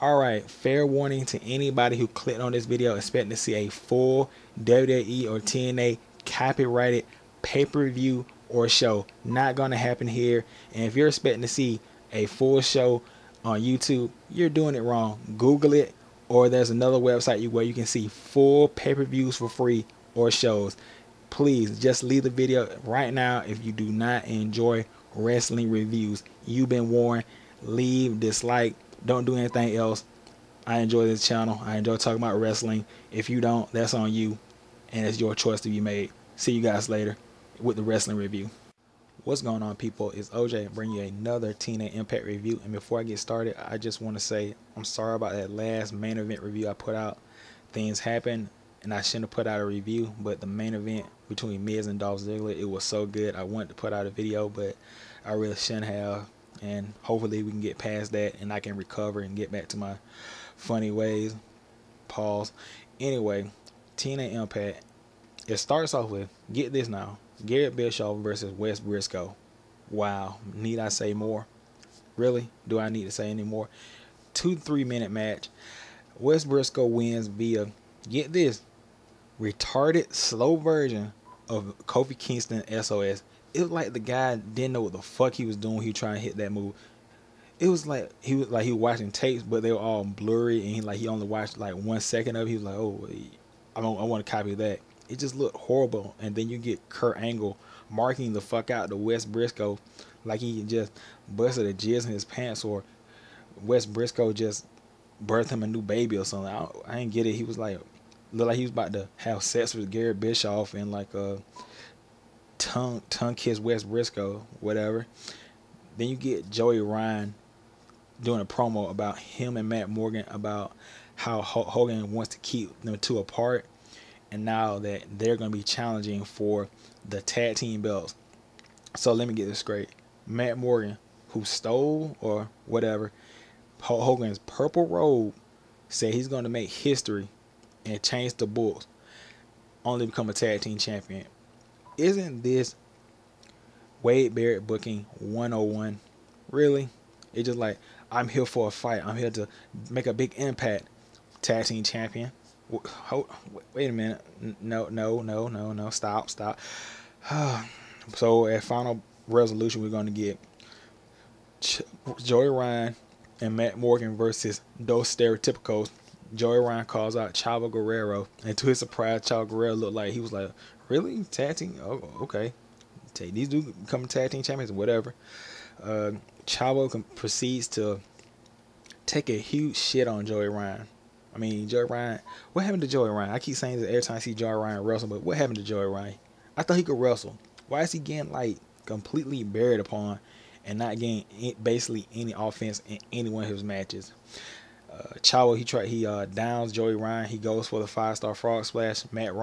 Alright, fair warning to anybody who clicked on this video expecting to see a full WWE or TNA copyrighted pay-per-view or show. Not gonna happen here. And if you're expecting to see a full show on YouTube, you're doing it wrong. Google it, or there's another website where you can see full pay-per-views for free or shows. Please just leave the video right now if you do not enjoy wrestling reviews. You've been warned. Leave, dislike, don't do anything else. I enjoy this channel. I enjoy talking about wrestling. If you don't, that's on you, and it's your choice to be made. See you guys later with the wrestling review. What's going on, people? It's OJ bringing you another TNA Impact review. And before I get started, I just want to say I'm sorry about that last main event review I put out. Things happened and I shouldn't have put out a review, but the main event between Miz and Dolph Ziggler, it was so good. I wanted to put out a video, but I really shouldn't have. And hopefully we can get past that and I can recover and get back to my funny ways. Pause. Anyway, TNA Impact. It starts off with, get this now, Garrett Bischoff versus Wes Briscoe. Wow. Need I say more? Really? Do I need to say any more? 2 to 3 minute match. Wes Briscoe wins via, get this, retarded slow version of Kofi Kingston SOS. It was like the guy didn't know what the fuck he was doing. He was trying to hit that move. It was like he was watching tapes, but they were all blurry, and he only watched like 1 second of it. He was like, oh, I want to copy that. It just looked horrible. And then you get Kurt Angle marking the fuck out to Wes Briscoe like he just busted a jizz in his pants, or Wes Briscoe just birthed him a new baby or something. I didn't get it. He was like, looked like he was about to have sex with Garrett Bischoff and like tongue kiss Wes Briscoe, whatever. Then you get Joey Ryan doing a promo about him and Matt Morgan, about how Hogan wants to keep them two apart, and now that they're going to be challenging for the tag team belts. So let me get this straight. Matt Morgan, who stole or whatever Hogan's purple robe, said he's going to make history and change the books, only become a tag team champion. Isn't this Wade Barrett booking 101? Really? It's just like, I'm here for a fight. I'm here to make a big impact. Tag team champion. Wait a minute. No. Stop. So at final resolution, we're going to get Joey Ryan and Matt Morgan versus those stereotypicals. Joey Ryan calls out Chavo Guerrero, and to his surprise, Chavo Guerrero looked like he was like, really? Tag team? Oh, okay. These dudes become tag team champions, whatever. Chavo proceeds to take a huge shit on Joey Ryan. I mean, Joey Ryan, what happened to Joey Ryan? I keep saying this every time I see Joey Ryan wrestle, but what happened to Joey Ryan? I thought he could wrestle. Why is he getting like completely buried upon and not getting basically any offense in any one of his matches? Chavo, he downs Joey Ryan. He goes for the 5-star frog splash. Matt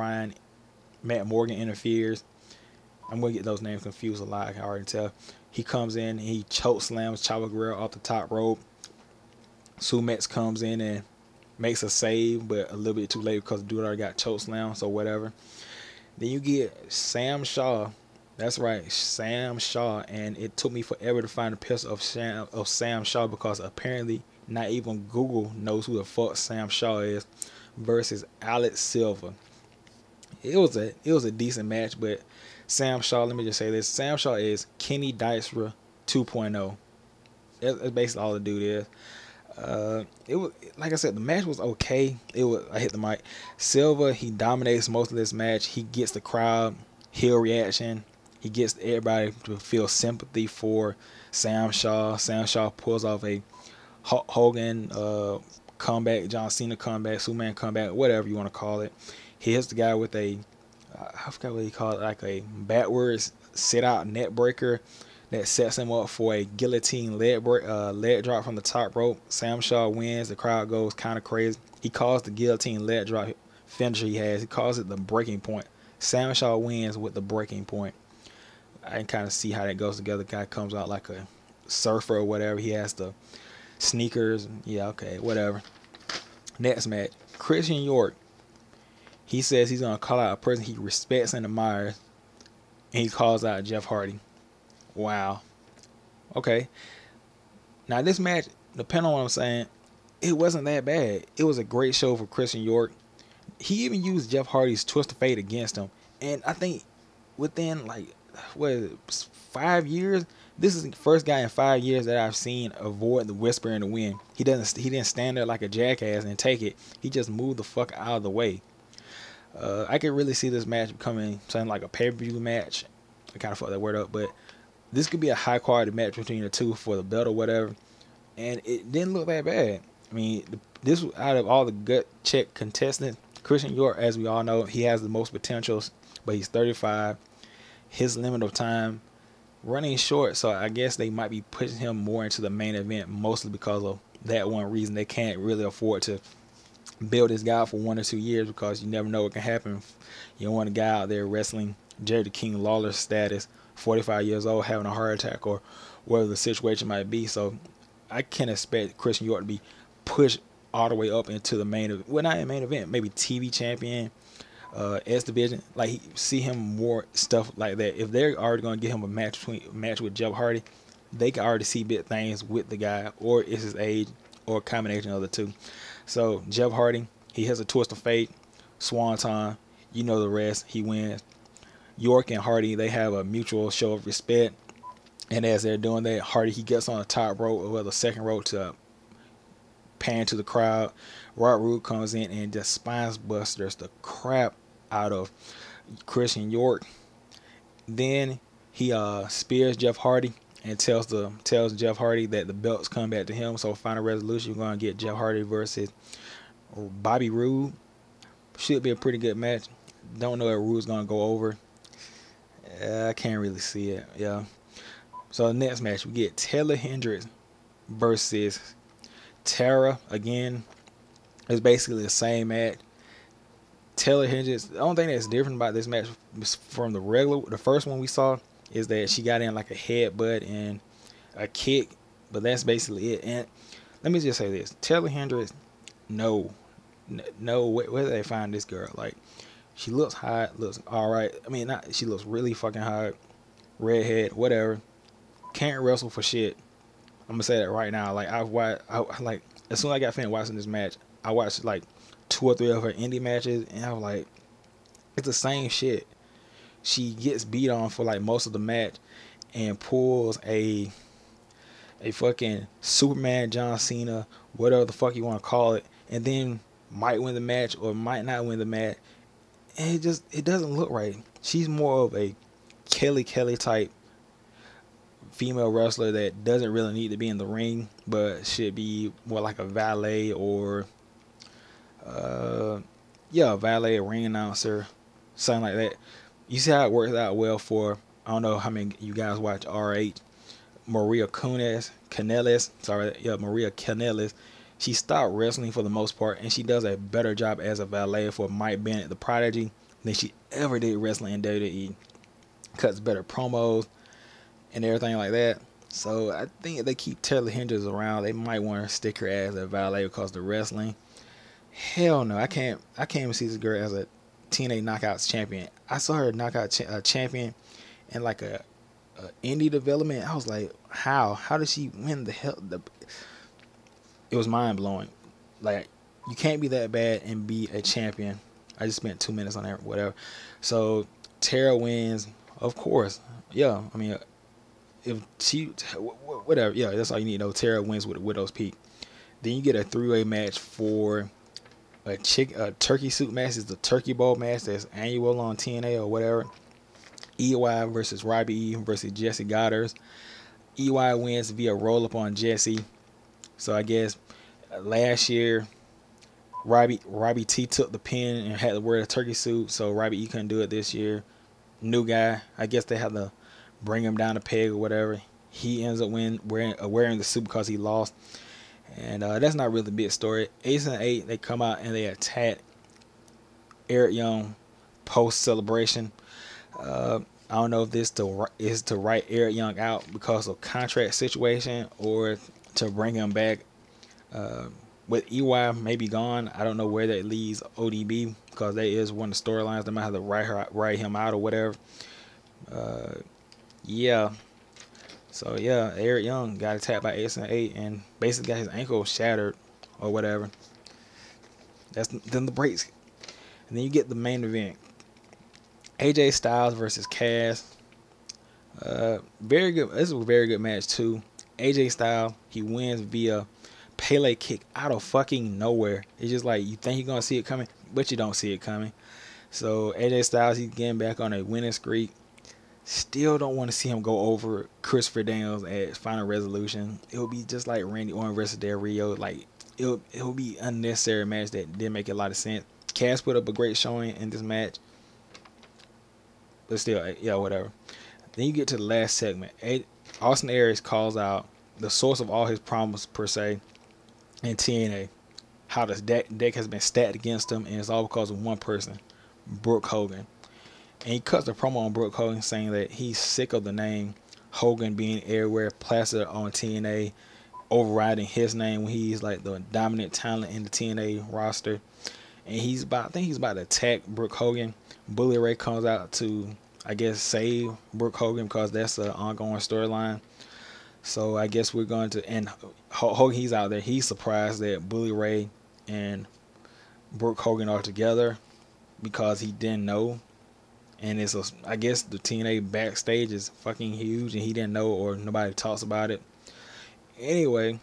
Morgan interferes. I'm going to get those names confused a lot, I can already tell. He comes in, he choke slams Chavo Guerrero off the top rope. Sumex comes in and makes a save, but a little bit too late because the dude already got choke slammed, so whatever. Then you get Sam Shaw. That's right, Sam Shaw. And it took me forever to find a picture of Sam Shaw, because apparently not even Google knows who the fuck Sam Shaw is, versus Alex Silva. It was a decent match, but Sam Shaw, let me just say this, Sam Shaw is Kenny Dicera 2.0. That's basically all the dude is. It was, like I said, the match was okay. I hit the mic. Silva, he dominates most of this match. He gets the crowd heel reaction. He gets everybody to feel sympathy for Sam Shaw. Sam Shaw pulls off a Hogan comeback, John Cena comeback, Superman comeback, whatever you want to call it. He hits the guy with a, I forgot what he called it, like a backwards sit out net breaker that sets him up for a guillotine leg drop from the top rope. Sam Shaw wins. The crowd goes kind of crazy. He calls the guillotine leg drop finisher he has, he calls it the breaking point. Sam Shaw wins with the breaking point. I can kind of see how that goes together. The guy comes out like a surfer or whatever. He has the sneakers. Yeah, okay, whatever. Next match, Christian York. He says he's going to call out a person he respects and admires, and he calls out Jeff Hardy. Wow. Okay. Now this match, depending on what I'm saying, it wasn't that bad. It was a great show for Christian York. He even used Jeff Hardy's Twist of Fate against him, and I think within like what is it, 5 years, this is the first guy in 5 years that I've seen avoid the whisper in the wind. He didn't stand there like a jackass and take it. He just moved the fuck out of the way. I could really see this match becoming something like a pay-per-view match. I kind of fucked that word up, but this could be a high quality match between the two for the belt or whatever. And it didn't look that bad. I mean, this was out of all the gut check contestants. Christian York, as we all know, he has the most potentials, but he's 35. His limit of time running short, so I guess they might be pushing him more into the main event, mostly because of that one reason. They can't really afford to build this guy for 1 or 2 years, because you never know what can happen. You don't want a guy out there wrestling Jerry the King Lawler status, 45 years old, having a heart attack, or whatever the situation might be. So I can expect Christian York to be pushed all the way up into the main event. Well, not in the main event, maybe TV champion, S division. Like, see him more stuff like that. If they're already going to get him a match with Jeff Hardy, they can already see big things with the guy, or it's his age, or a combination of the two. So Jeff Hardy, he has a twist of fate, swanton, you know the rest, he wins. York and Hardy, they have a mutual show of respect, and as they're doing that, Hardy, he gets on the top rope or the second rope to pan to the crowd. Rod Roode comes in and just spine busters the crap out of Christian York. Then he spears Jeff Hardy and tells Jeff Hardy that the belts come back to him. So final resolution, we're going to get Jeff Hardy versus Bobby Roode. Should be a pretty good match. Don't know if Roode's going to go over. I can't really see it. Yeah. So the next match, we get Taylor Hendricks versus Tara. Again, it's basically the same match. Taylor Hendricks, the only thing that's different about this match from the first one we saw, is that she got in like a headbutt and a kick, but that's basically it. And let me just say this: Taylor Hendricks, no, where did they find this girl? Like, she looks hot, looks all right. I mean, she looks really fucking hot, redhead, whatever. Can't wrestle for shit. I'm gonna say that right now. Like, like as soon as I got finished watching this match, I watched like 2 or 3 of her indie matches, and I was like, it's the same shit. She gets beat on for like most of the match and pulls a fucking Superman John Cena, whatever the fuck you want to call it, and then might win the match or might not win the match. And it doesn't look right. She's more of a Kelly type female wrestler that doesn't really need to be in the ring, but should be more like a valet or valet, a ring announcer, something like that. You see how it works out well for, I don't know how many you guys watch RH, Maria Kanellis. Maria Kanellis. She stopped wrestling for the most part, and she does a better job as a valet for Mike Bennett, the Prodigy, than she ever did wrestling in WWE. Cuts better promos and everything like that. So I think if they keep Taylor Hendricks around, they might want to stick her as a valet because of the wrestling. Hell no, I can't even see this girl as a TNA Knockouts champion. I saw her knockout champion in like a indie development. I was like, how did she win the hell? It was mind blowing. Like, you can't be that bad and be a champion. I just spent 2 minutes on that, whatever. So Tara wins, of course. Yeah, I mean, if she, whatever. Yeah, that's all you need to know. Tara wins with Widow's Peak. Then you get a 3-way match for a turkey soup match. It's the Turkey Bowl match that's annual on TNA or whatever. EY versus Robbie E versus Jesse Goddard. EY wins via roll up on Jesse. So I guess last year Robbie T took the pin and had to wear a turkey suit, so Robbie E couldn't do it this year. New guy, I guess they had to bring him down a peg or whatever. He ends up wearing the suit because he lost. And that's not really the big story. Ace and 8, they come out and they attack Eric Young post celebration. I don't know if this is to write Eric Young out because of contract situation or to bring him back. With EY maybe gone, I don't know where that leaves ODB, because that is one of the storylines. They might have to write him out or whatever. Yeah. So yeah, Eric Young got attacked by Ace and 8 and basically got his ankle shattered or whatever. That's then the breaks. And then you get the main event. AJ Styles versus Cass. Very good. This is a very good match too. AJ Styles, he wins via Pele kick out of fucking nowhere. It's just like you think you're gonna see it coming, but you don't see it coming. So AJ Styles, he's getting back on a winning streak. Still don't want to see him go over Christopher Daniels at Final Resolution. It'll be just like Randy Orton versus Del Rio. Like it'll be unnecessary match that didn't make a lot of sense. Cass put up a great showing in this match, but still, yeah, whatever. Then you get to the last segment. Austin Aries calls out the source of all his problems per se in TNA. How the deck has been stacked against him, and it's all because of one person, Brooke Hogan. And he cuts the promo on Brooke Hogan saying that he's sick of the name Hogan being everywhere, plastered on TNA, overriding his name when he's like the dominant talent in the TNA roster. And I think he's about to attack Brooke Hogan. Bully Ray comes out to, I guess, save Brooke Hogan because that's an ongoing storyline. So I guess we're going to, and Hogan, he's out there. He's surprised that Bully Ray and Brooke Hogan are together because he didn't know. And I guess the TNA backstage is fucking huge and he didn't know, or nobody talks about it. Anyway,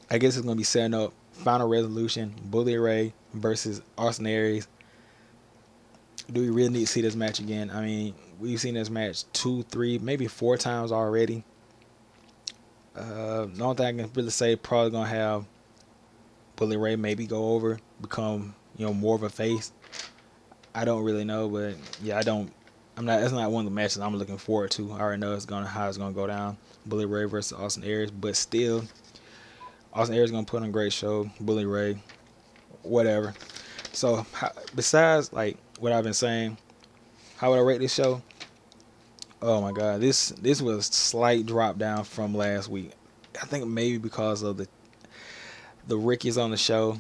I guess it's going to be setting up Final Resolution, Bully Ray versus Austin Aries. Do we really need to see this match again? I mean, we've seen this match 2, 3, maybe 4 times already. The only thing I can really say, probably going to have Bully Ray maybe go over, become, more of a face. I don't really know, but yeah, that's not one of the matches I'm looking forward to. I already know how it's gonna go down. Bully Ray versus Austin Aries, but still, Austin Aries gonna put on a great show. Bully Ray, whatever. So besides like what I've been saying, how would I rate this show? Oh my god, this was a slight drop down from last week. I think maybe because of the Rickies on the show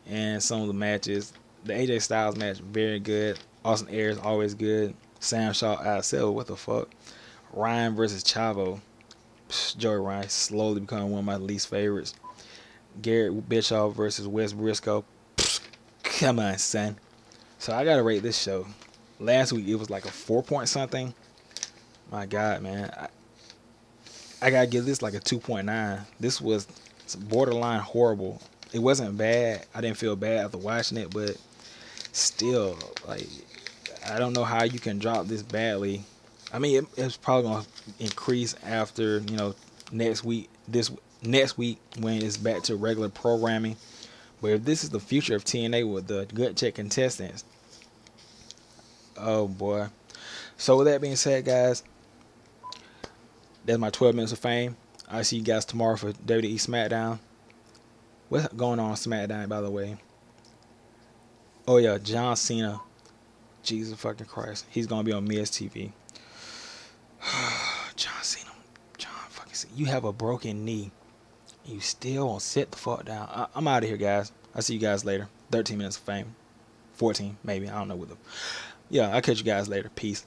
and some of the matches. The AJ Styles match, very good. Austin Aries, always good. Sam Shaw, ISL, what the fuck? Ryan versus Chavo. Joey Ryan, slowly becoming one of my least favorites. Garrett Bischoff versus Wes Briscoe. Come on, son. So I gotta rate this show. Last week, it was like a 4 point something. My god, man. I gotta give this like a 2.9. This was borderline horrible. It wasn't bad. I didn't feel bad after watching it, but still, like, I don't know how you can drop this badly. I mean, it's probably gonna increase after next week. Next week when it's back to regular programming. But if this is the future of TNA with the gut check contestants, oh boy. So with that being said, guys, that's my 12 minutes of fame. I'll see you guys tomorrow for WWE SmackDown. What's going on SmackDown, by the way? Oh yeah, John Cena. Jesus fucking Christ. He's gonna be on Miz TV. John Cena. John fucking Cena. You have a broken knee. You still won't sit the fuck down. I'm out of here, guys. I'll see you guys later. 13 minutes of fame. 14, maybe. I don't know what the. Yeah, I'll catch you guys later. Peace.